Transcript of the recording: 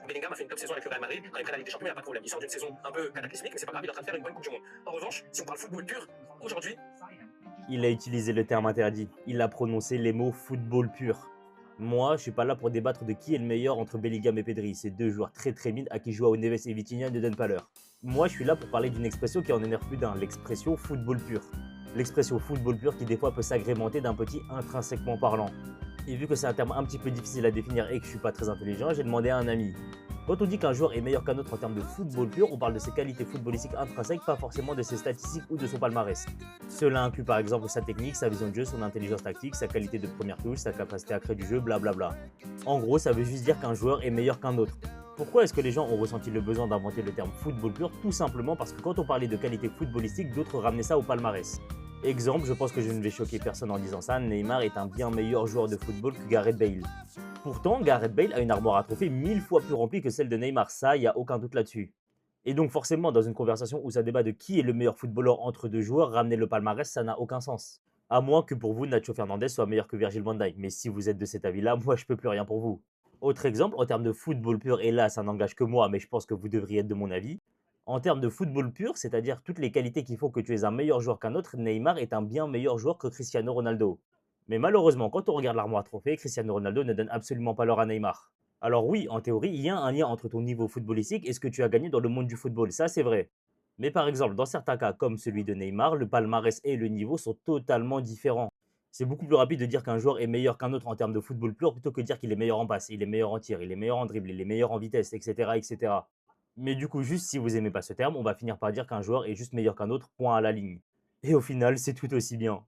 Bellingham a fait une top saison avec le Real Madrid. Quand il prend la Ligue des Champions, il n'y a pas de problème. Il sort d'une saison un peu cataclysmique, mais c'est pas grave, il est en train de faire une bonne Coupe du Monde. En revanche, si on parle football pur, aujourd'hui, Il a utilisé le terme interdit. Il a prononcé les mots football pur. Moi, je suis pas là pour débattre de qui est le meilleur entre Bellingham et Pedri. C'est deux joueurs très mid à qui Joao Neves et Vitinha ne donnent pas l'heure. Moi, je suis là pour parler d'une expression qui en énerve plus d'un, l'expression football pur. L'expression football pur qui des fois peut s'agrémenter d'un petit intrinsèquement parlant. Et vu que c'est un terme un petit peu difficile à définir et que je suis pas très intelligent, j'ai demandé à un ami. Quand on dit qu'un joueur est meilleur qu'un autre en termes de football pur, on parle de ses qualités footballistiques intrinsèques, pas forcément de ses statistiques ou de son palmarès. Cela inclut par exemple sa technique, sa vision de jeu, son intelligence tactique, sa qualité de première touche, sa capacité à créer du jeu, blablabla. En gros, ça veut juste dire qu'un joueur est meilleur qu'un autre. Pourquoi est-ce que les gens ont ressenti le besoin d'inventer le terme football pur? Tout simplement parce que quand on parlait de qualité footballistique, d'autres ramenaient ça au palmarès. Exemple, je pense que je ne vais choquer personne en disant ça, Neymar est un bien meilleur joueur de football que Gareth Bale. Pourtant, Gareth Bale a une armoire à trophées 1000 fois plus remplie que celle de Neymar, ça, il n'y a aucun doute là-dessus. Et donc forcément, dans une conversation où ça débat de qui est le meilleur footballeur entre deux joueurs, ramener le palmarès, ça n'a aucun sens. À moins que pour vous, Nacho Fernandez soit meilleur que Virgil van Dijk. Mais si vous êtes de cet avis-là, moi je peux plus rien pour vous. Autre exemple, en termes de football pur, et là ça n'engage que moi, mais je pense que vous devriez être de mon avis. En termes de football pur, c'est-à-dire toutes les qualités qui font que tu es un meilleur joueur qu'un autre, Neymar est un bien meilleur joueur que Cristiano Ronaldo. Mais malheureusement, quand on regarde l'armoire à trophées, Cristiano Ronaldo ne donne absolument pas l'or à Neymar. Alors oui, en théorie, il y a un lien entre ton niveau footballistique et ce que tu as gagné dans le monde du football, ça c'est vrai. Mais par exemple, dans certains cas, comme celui de Neymar, le palmarès et le niveau sont totalement différents. C'est beaucoup plus rapide de dire qu'un joueur est meilleur qu'un autre en termes de football pur plutôt que de dire qu'il est meilleur en passe, il est meilleur en tir, il est meilleur en dribble, il est meilleur en vitesse, etc. etc. Mais du coup, juste si vous aimez pas ce terme, on va finir par dire qu'un joueur est juste meilleur qu'un autre, point à la ligne. Et au final, c'est tout aussi bien.